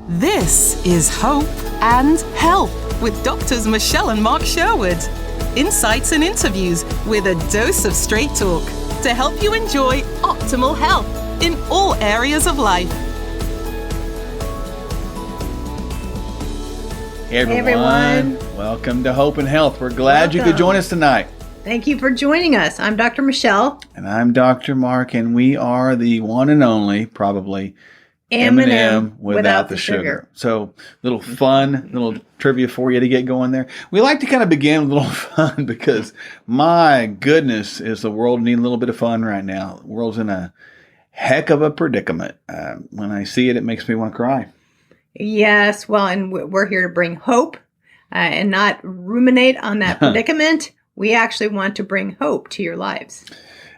This is Hope and Health with Doctors Michelle and Mark Sherwood. Insights and interviews with a dose of straight talk to help you enjoy optimal health in all areas of life. Hey everyone. Welcome to Hope and Health. We're glad you could join us tonight. Thank you for joining us. I'm Dr. Michelle. And I'm Dr. Mark, and we are the one and only, probably, M&M without the sugar. So, little fun, little trivia for you to get going there. We like to kind of begin with a little fun because, my goodness, is the world needing a little bit of fun right now. The world's in a heck of a predicament. When I see it, it makes me want to cry. Yes, well, and we're here to bring hope and not ruminate on that predicament. We actually want to bring hope to your lives.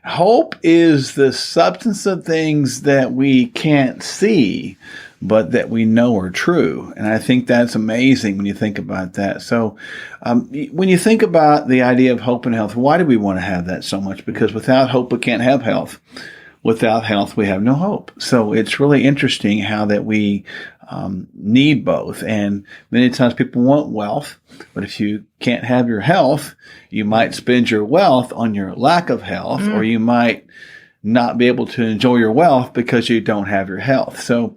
Hope is the substance of things that we can't see, but that we know are true. And I think that's amazing when you think about that. So when you think about the idea of hope and health, why do we want to have that so much? Because without hope, we can't have health. Without health, we have no hope. So it's really interesting how that we need both. And many times people want wealth, but if you can't have your health, you might spend your wealth on your lack of health, or you might not be able to enjoy your wealth because you don't have your health. So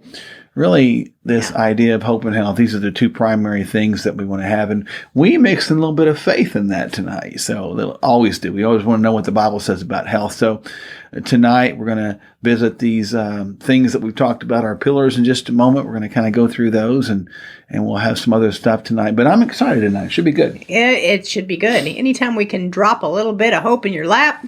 really, this idea of hope and health, these are the two primary things that we want to have. And we mix in a little bit of faith in that tonight. So they'll always do. We always want to know what the Bible says about health. So tonight, we're going to visit these things that we've talked about, our pillars, in just a moment. We're going to kind of go through those, and we'll have some other stuff tonight. But I'm excited tonight. It should be good. It should be good. Anytime we can drop a little bit of hope in your lap,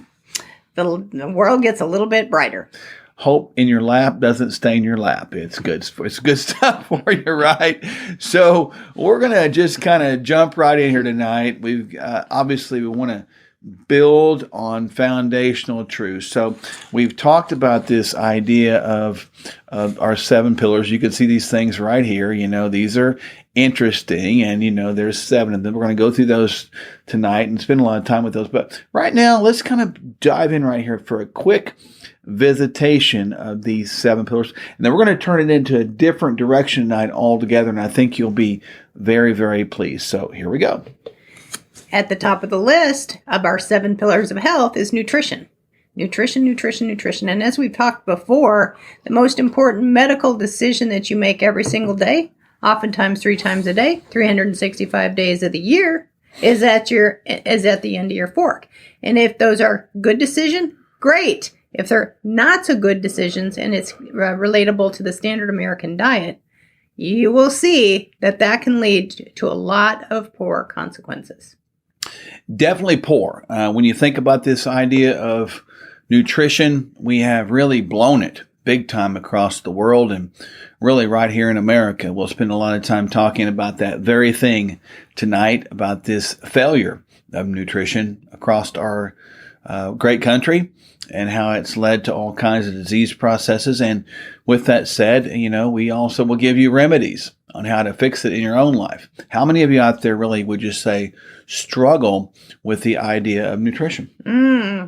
the world gets a little bit brighter. Hope in your lap doesn't stain your lap. It's good. It's good stuff for you, right? So we're going to just kind of jump right in here tonight. We've obviously we want to build on foundational truths. So we've talked about this idea of our 7 pillars. You can see these things right here. You know, these are interesting, and there's 7 of them. We're going to go through those tonight and spend a lot of time with those. But right now, let's kind of dive in right here for a quick visitation of these 7 pillars. And then we're going to turn it into a different direction tonight altogether, and I think you'll be very, very pleased. So here we go. At the top of the list of our 7 pillars of health is nutrition. Nutrition, nutrition, nutrition. And as we've talked before, the most important medical decision that you make every single day, oftentimes 3 times a day, 365 days of the year, is at the end of your fork. And if those are good decisions, great. If they're not so good decisions and it's relatable to the standard American diet, you will see that can lead to a lot of poor consequences. Definitely poor. When you think about this idea of nutrition, we have really blown it big time across the world, and really right here in America. We'll spend a lot of time talking about that very thing tonight, about this failure of nutrition across our great country and how it's led to all kinds of disease processes. And with that said, we also will give you remedies on how to fix it in your own life. How many of you out there really would just say struggle with the idea of nutrition?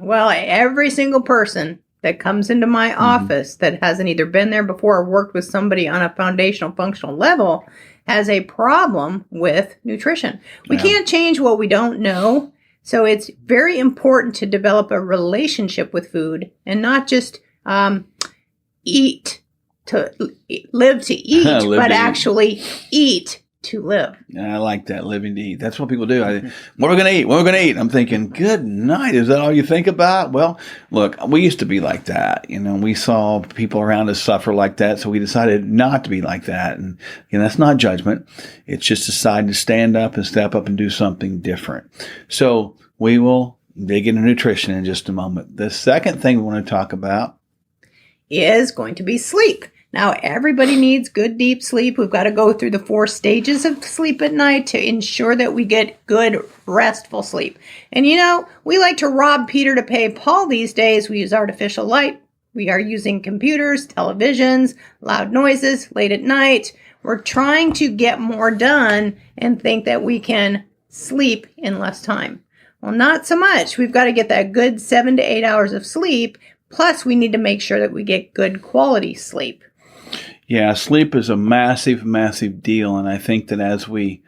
Well, every single person that comes into my office that hasn't either been there before or worked with somebody on a foundational functional level has a problem with nutrition. We can't change what we don't know. So it's very important to develop a relationship with food and not just live to eat, but actually eat to live. I like that, living to eat. That's what people do. What are we going to eat? What are we going to eat? I'm thinking, good night. Is that all you think about? Well, look, we used to be like that. We saw people around us suffer like that, so we decided not to be like that. And that's not judgment. It's just deciding to stand up and step up and do something different. So we will dig into nutrition in just a moment. The second thing we want to talk about is going to be sleep. Now, everybody needs good, deep sleep. We've got to go through the 4 stages of sleep at night to ensure that we get good, restful sleep. And we like to rob Peter to pay Paul these days. We use artificial light. We are using computers, televisions, loud noises late at night. We're trying to get more done and think that we can sleep in less time. Well, not so much. We've got to get that good 7 to 8 hours of sleep. Plus, we need to make sure that we get good quality sleep. Yeah, sleep is a massive, massive deal. And I think that as we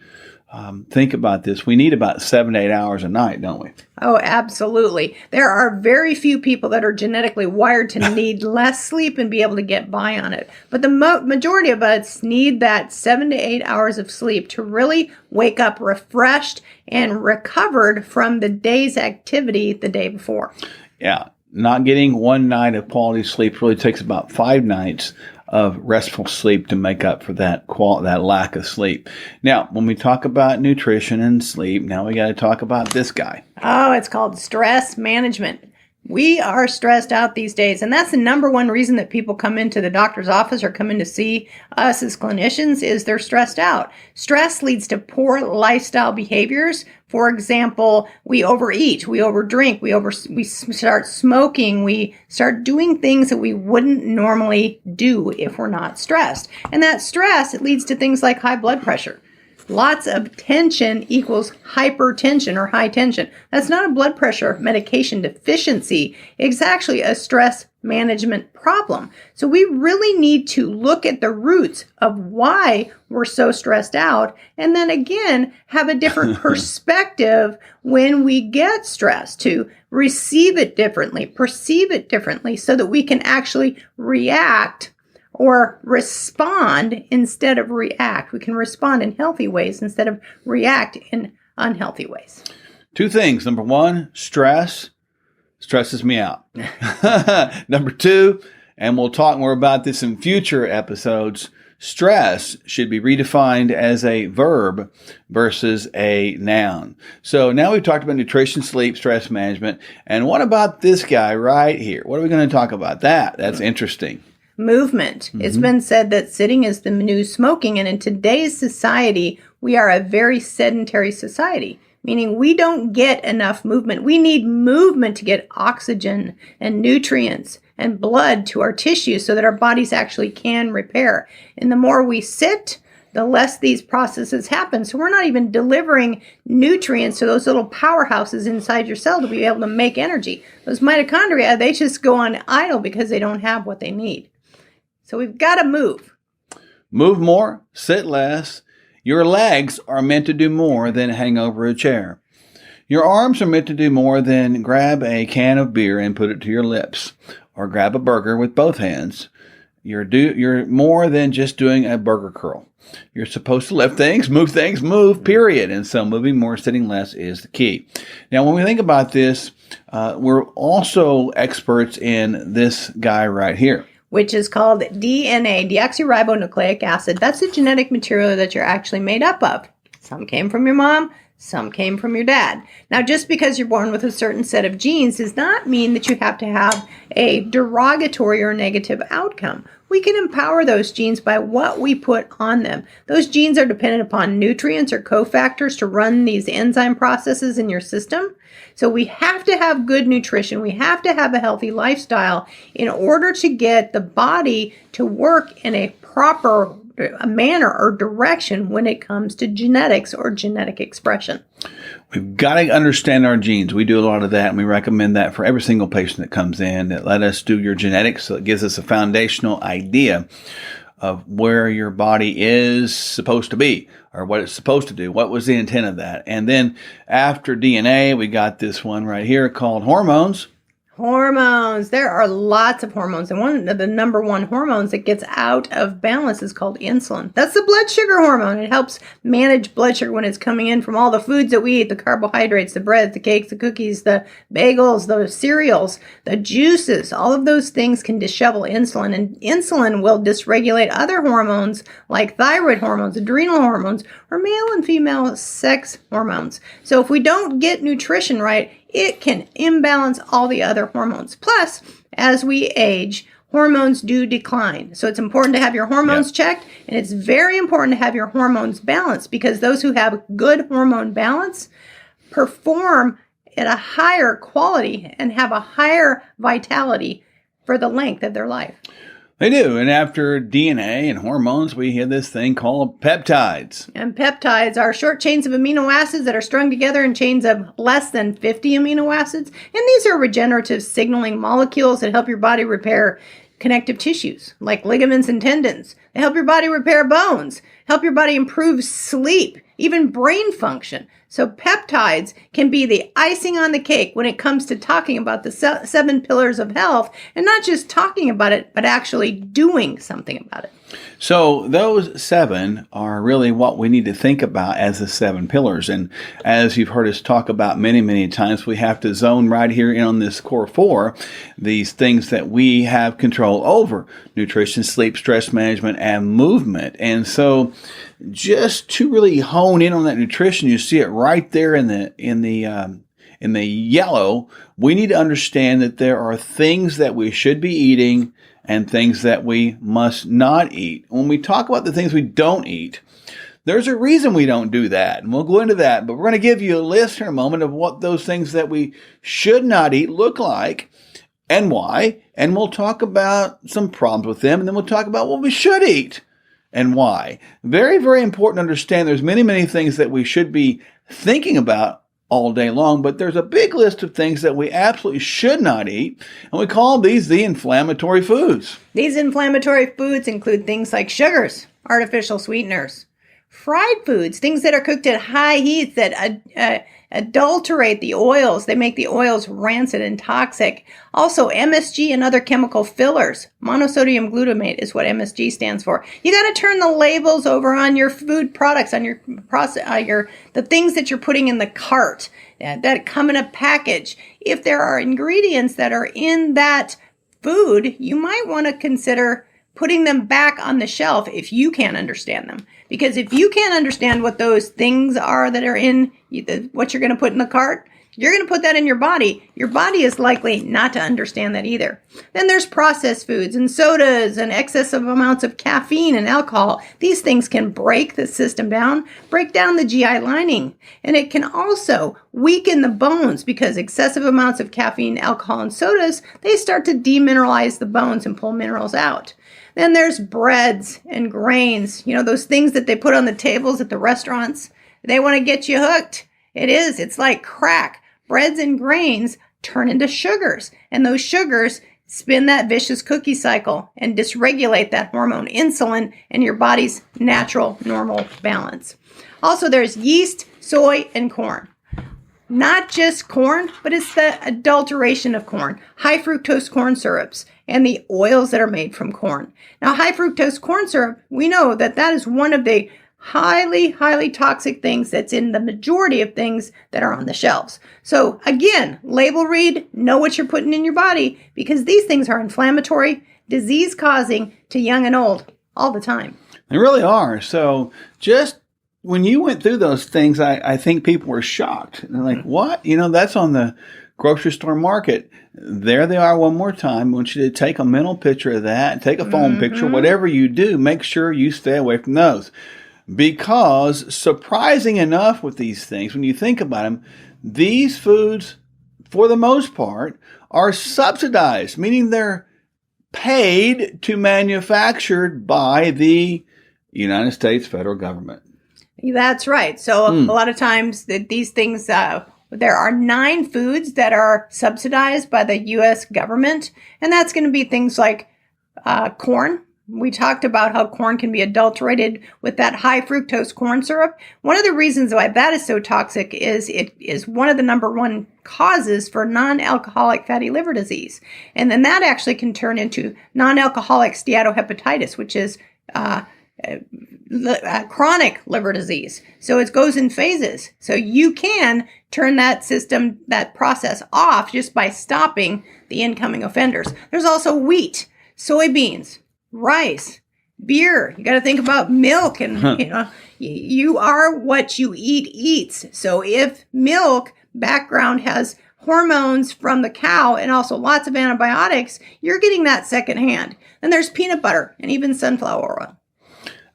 think about this, we need about 7 to 8 hours a night, don't we? Oh, absolutely. There are very few people that are genetically wired to need less sleep and be able to get by on it. But the majority of us need that 7 to 8 hours of sleep to really wake up refreshed and recovered from the day's activity the day before. Yeah. Not getting one night of quality sleep really takes about 5 nights of restful sleep to make up for that lack of sleep. Now, when we talk about nutrition and sleep, now we got to talk about this guy. Oh, it's called stress management. We are stressed out these days, and that's the number one reason that people come into the doctor's office or come in to see us as clinicians is they're stressed out. Stress leads to poor lifestyle behaviors. For example, we overeat, we overdrink, we start smoking, we start doing things that we wouldn't normally do if we're not stressed. And that stress, it leads to things like high blood pressure. Lots of tension equals hypertension or high tension. That's not a blood pressure medication deficiency. It's actually a stress management problem. So we really need to look at the roots of why we're so stressed out, and then again, have a different perspective when we get stressed, to receive it differently, perceive it differently, so that we can actually react or respond instead of react. We can respond in healthy ways instead of react in unhealthy ways. 2 things. Number 1, stress stresses me out. Number 2, and we'll talk more about this in future episodes, stress should be redefined as a verb versus a noun. So now we've talked about nutrition, sleep, stress management. And what about this guy right here? What are we going to talk about? That's interesting. Movement. It's been said that sitting is the new smoking, and in today's society, we are a very sedentary society, meaning we don't get enough movement. We need movement to get oxygen and nutrients and blood to our tissues so that our bodies actually can repair. And the more we sit, the less these processes happen. So we're not even delivering nutrients to those little powerhouses inside your cell to be able to make energy. Those mitochondria, they just go on idle because they don't have what they need. So we've got to move. Move more, sit less. Your legs are meant to do more than hang over a chair. Your arms are meant to do more than grab a can of beer and put it to your lips, or grab a burger with both hands. You're more than just doing a burger curl. You're supposed to lift things, move, period. And so moving more, sitting less is the key. Now, when we think about this, we're also experts in this guy right here, which is called DNA, deoxyribonucleic acid. That's the genetic material that you're actually made up of. Some came from your mom, some came from your dad. Now, just because you're born with a certain set of genes does not mean that you have to have a derogatory or negative outcome. We can empower those genes by what we put on them. Those genes are dependent upon nutrients or cofactors to run these enzyme processes in your system. So we have to have good nutrition. We have to have a healthy lifestyle in order to get the body to work in a proper manner or direction when it comes to genetics or genetic expression. We've got to understand our genes. We do a lot of that, and we recommend that for every single patient that comes in. That let us do your genetics, so it gives us a foundational idea of where your body is supposed to be, or what it's supposed to do. What was the intent of that? And then after DNA, we got this one right here called hormones. Hormones. There are lots of hormones. And one of the number one hormones that gets out of balance is called insulin. That's the blood sugar hormone. It helps manage blood sugar when it's coming in from all the foods that we eat, the carbohydrates, the breads, the cakes, the cookies, the bagels, the cereals, the juices. All of those things can dishevel insulin. And insulin will dysregulate other hormones like thyroid hormones, adrenal hormones, or male and female sex hormones. So if we don't get nutrition right, it can imbalance all the other hormones. Plus, as we age, hormones do decline. So it's important to have your hormones checked, and it's very important to have your hormones balanced, because those who have good hormone balance perform at a higher quality and have a higher vitality for the length of their life. They do. And after DNA and hormones, we have this thing called peptides. And peptides are short chains of amino acids that are strung together in chains of less than 50 amino acids. And these are regenerative signaling molecules that help your body repair connective tissues like ligaments and tendons. They help your body repair bones, help your body improve sleep, even brain function. So peptides can be the icing on the cake when it comes to talking about the 7 pillars of health, and not just talking about it, but actually doing something about it. So those 7 are really what we need to think about as the 7 pillars. And as you've heard us talk about many, many times, we have to zone right here in on this core 4, these things that we have control over: nutrition, sleep, stress management, and movement. And so just to really hone in on that nutrition, you see it right there in the yellow. We need to understand that there are things that we should be eating and things that we must not eat. When we talk about the things we don't eat, there's a reason we don't do that, and we'll go into that. But we're going to give you a list in a moment of what those things that we should not eat look like and why. And we'll talk about some problems with them, and then we'll talk about what we should eat and why. Very, very important to understand there's many, many things that we should be thinking about all day long, but there's a big list of things that we absolutely should not eat, and we call these the inflammatory foods. These inflammatory foods include things like sugars, artificial sweeteners, fried foods, things that are cooked at high heat that adulterate the oils. They make the oils rancid and toxic. Also, MSG and other chemical fillers. Monosodium glutamate is what MSG stands for. You got to turn the labels over on your food products, on your the things that you're putting in the cart that come in a package. If there are ingredients that are in that food, you might want to consider putting them back on the shelf if you can't understand them. Because if you can't understand what those things are that are in what you're going to put in the cart, you're going to put that in your body. Your body is likely not to understand that either. Then there's processed foods and sodas and excessive amounts of caffeine and alcohol. These things can break the system down, break down the GI lining. And it can also weaken the bones because excessive amounts of caffeine, alcohol, and sodas, they start to demineralize the bones and pull minerals out. Then there's breads and grains, those things that they put on the tables at the restaurants. They want to get you hooked. It's like crack. Breads and grains turn into sugars, and those sugars spin that vicious cookie cycle and dysregulate that hormone insulin and your body's natural normal balance. Also, there's yeast, soy, and corn. Not just corn, but it's the adulteration of corn, high fructose corn syrups, and the oils that are made from corn. Now, high fructose corn syrup, we know that is one of the highly, highly toxic things that's in the majority of things that are on the shelves. So again, label read, know what you're putting in your body, because these things are inflammatory, disease-causing to young and old all the time. They really are. So just when you went through those things, I think people were shocked. They're like, what? That's on the grocery store market. There they are one more time. I want you to take a mental picture of that, take a phone picture, whatever you do, make sure you stay away from those. Because surprising enough with these things, when you think about them, these foods, for the most part, are subsidized, meaning they're paid to manufactured by the United States federal government. That's right. So a lot of times these things, there are 9 foods that are subsidized by the U.S. government, and that's going to be things like corn. We talked about how corn can be adulterated with that high fructose corn syrup. One of the reasons why that is so toxic is it is one of the number 1 causes for non-alcoholic fatty liver disease. And then that actually can turn into non-alcoholic steatohepatitis, which is chronic liver disease. So it goes in phases. So you can turn that process off just by stopping the incoming offenders. There's also wheat, soybeans, rice, beer. You got to think about milk, and you are what you eats. So if milk background has hormones from the cow and also lots of antibiotics, you're getting that secondhand. Then there's peanut butter and even sunflower oil.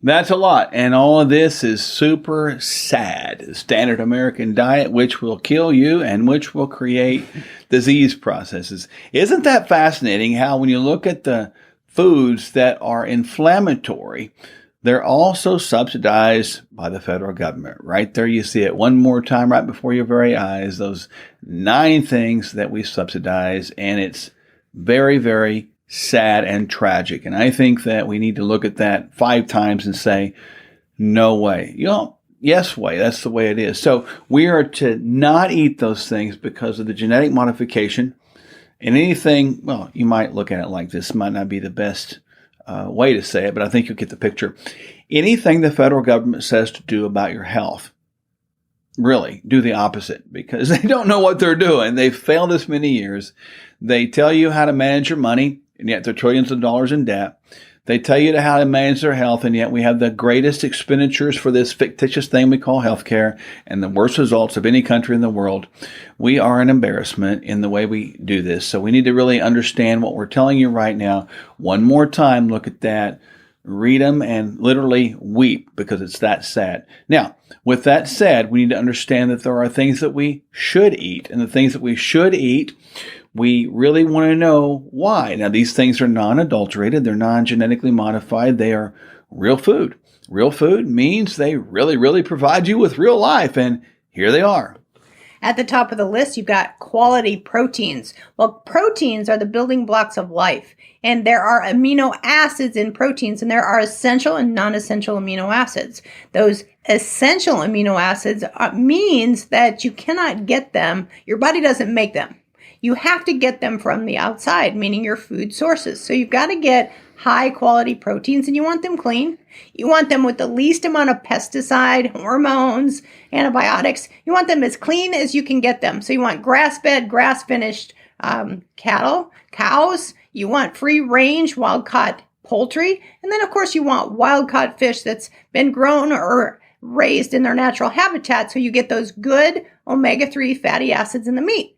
That's a lot. And all of this is super sad. Standard American diet, which will kill you and which will create disease processes. Isn't that fascinating how when you look at the foods that are inflammatory, they're also subsidized by the federal government. Right there you see it one more time right before your very eyes, those 9 things that we subsidize, and it's very, very sad and tragic. And I think that we need to look at that 5 times and say, no way. Yes way. That's the way it is. So we are to not eat those things because of the genetic modification. And anything, well, you might look at it like this, might not be the best way to say it, but I think you'll get the picture. Anything the federal government says to do about your health, really do the opposite, because they don't know what they're doing. They've failed us many years. They tell you how to manage your money, and yet they're trillions of dollars in debt. They tell you how to manage their health, and yet we have the greatest expenditures for this fictitious thing we call healthcare and the worst results of any country in the world. We are an embarrassment in the way we do this. So we need to really understand what we're telling you right now. One more time, look at that, read them, and literally weep because it's that sad. Now, with that said, we need to understand that there are things that we should eat, and the things that we should eat, we really want to know why. Now, these things are non-adulterated. They're non-genetically modified. They are real food. Real food means they really, really provide you with real life. And here they are. At the top of the list, you've got quality proteins. Well, proteins are the building blocks of life. And there are amino acids in proteins, and there are essential and non-essential amino acids. Those essential amino acids means that you cannot get them. Your body doesn't make them. You have to get them from the outside, meaning your food sources. So you've got to get high quality proteins, and you want them clean. You want them with the least amount of pesticide, hormones, antibiotics. You want them as clean as you can get them. So you want grass-fed, grass-finished cattle, cows. You want free-range, wild-caught poultry. And then, of course, you want wild-caught fish that's been grown or raised in their natural habitat, so you get those good omega-3 fatty acids in the meat.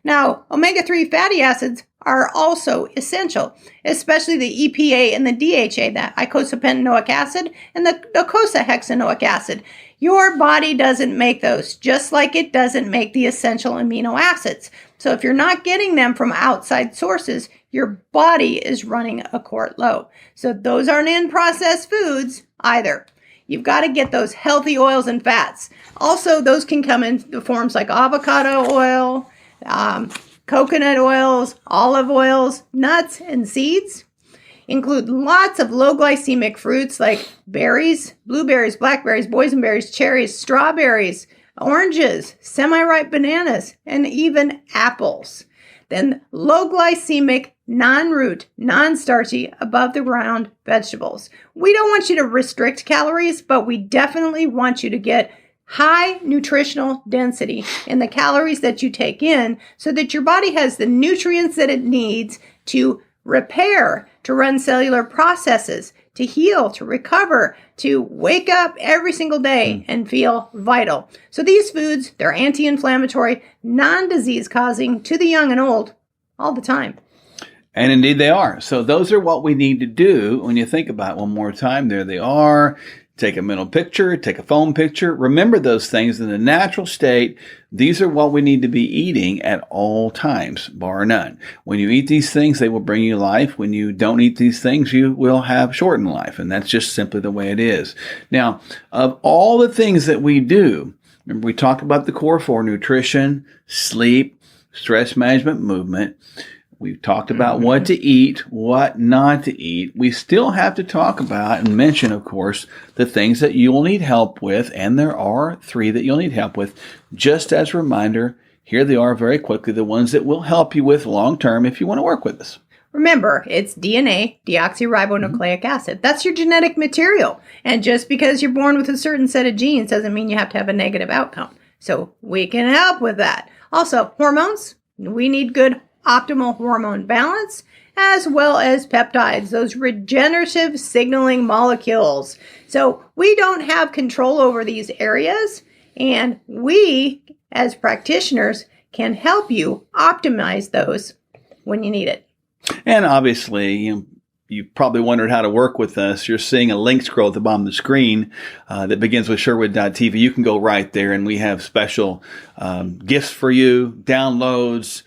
Now, omega-3 fatty acids are also essential, especially the EPA and the DHA, that eicosapentaenoic acid and the docosahexaenoic acid. Your body doesn't make those, just like it doesn't make the essential amino acids. So if you're not getting them from outside sources, your body is running a quart low. So those aren't in processed foods either. You've got to get those healthy oils and fats. Also, those can come in the forms like avocado oil, coconut oils, olive oils, nuts, and seeds. Include lots of low glycemic fruits like berries, blueberries, blackberries, boysenberries, cherries, strawberries, oranges, semi-ripe bananas, and even apples. Then low glycemic, non-root, non-starchy, above-the-ground vegetables. We don't want you to restrict calories, but we definitely want you to get high nutritional density in the calories that you take in so that your body has the nutrients that it needs to repair, to run cellular processes, to heal, to recover, to wake up every single day and feel vital. So these foods, they're anti-inflammatory, non-disease causing to the young and old all the time. And indeed they are. So those are what we need to do when you think about it one more time. There they are. Take a mental picture, take a phone picture. Remember those things in the natural state. These are what we need to be eating at all times, bar none. When you eat these things, they will bring you life. When you don't eat these things, you will have shortened life. And that's just simply the way it is. Now, of all the things that we do, remember we talked about the core four: nutrition, sleep, stress management, movement. We've talked about what to eat, what not to eat. We still have to talk about and mention, of course, the things that you will need help with. And there are 3 that you'll need help with. Just as a reminder, here they are very quickly, the ones that will help you with long term if you want to work with us. Remember, it's DNA, deoxyribonucleic acid. That's your genetic material. And just because you're born with a certain set of genes doesn't mean you have to have a negative outcome. So we can help with that. Also, hormones. We need good optimal hormone balance, as well as peptides, those regenerative signaling molecules. So we don't have control over these areas, and we, as practitioners, can help you optimize those when you need it. And obviously, you probably wondered how to work with us. You're seeing a link scroll at the bottom of the screen that begins with Sherwood.tv. You can go right there, and we have special gifts for you, downloads,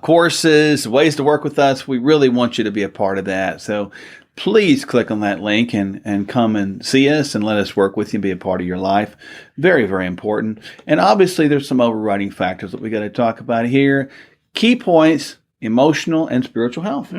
courses, ways to work with us. We really want you to be a part of that. So please click on that link and come and see us and let us work with you and be a part of your life. Very, very important. And obviously there's some overriding factors that we got to talk about here. Key points emotional and spiritual health.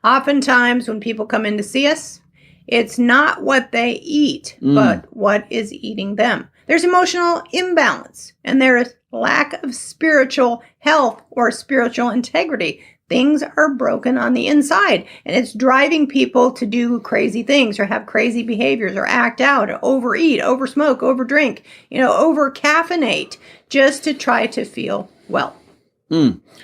Oftentimes when people come in to see us, it's not what they eat, but what is eating them. There's emotional imbalance, and there is lack of spiritual health or spiritual integrity. Things are broken on the inside, and it's driving people to do crazy things or have crazy behaviors or act out or overeat, oversmoke, overdrink, over-caffeinate just to try to feel well.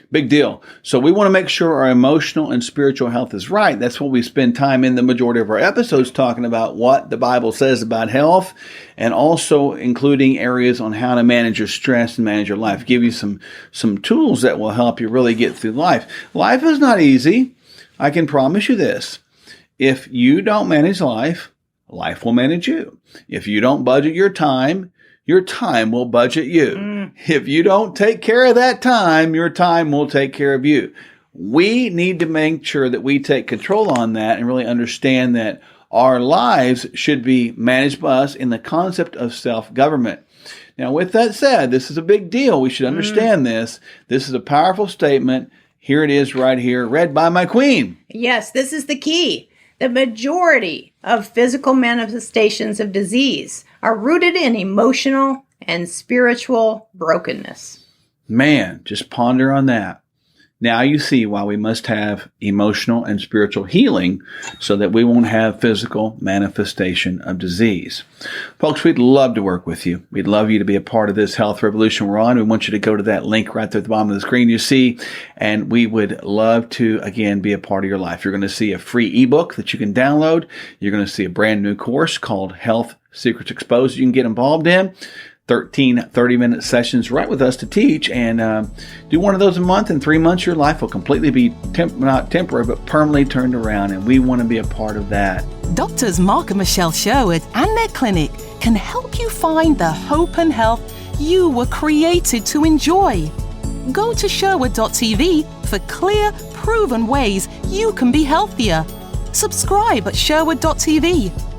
Big deal. So we want to make sure our emotional and spiritual health is right. That's what we spend time in the majority of our episodes talking about what the Bible says about health, and also including areas on how to manage your stress and manage your life. Give you some tools that will help you really get through life. Life is not easy. I can promise you this. If you don't manage life, life will manage you. If you don't budget your time will budget you. If you don't take care of that time, your time will take care of you. We need to make sure that we take control on that and really understand that our lives should be managed by us in the concept of self-government. Now, with that said, this is a big deal. We should understand this. This is a powerful statement. Here it is right here, read by my queen. Yes, this is the key. The majority of physical manifestations of disease are rooted in emotional and spiritual brokenness. Man, just ponder on that. Now you see why we must have emotional and spiritual healing so that we won't have physical manifestation of disease. Folks, we'd love to work with you. We'd love you to be a part of this health revolution we're on. We want you to go to that link right there at the bottom of the screen you see, and we would love to, again, be a part of your life. You're going to see a free ebook that you can download. You're going to see a brand new course called Health Secrets Exposed you can get involved in. 13 30-minute sessions right with us to teach, and do one of those a month. In 3 months, your life will completely be not temporary, but permanently turned around, and we want to be a part of that. Doctors Mark and Michelle Sherwood and their clinic can help you find the hope and health you were created to enjoy. Go to Sherwood.tv for clear, proven ways you can be healthier. Subscribe at Sherwood.tv.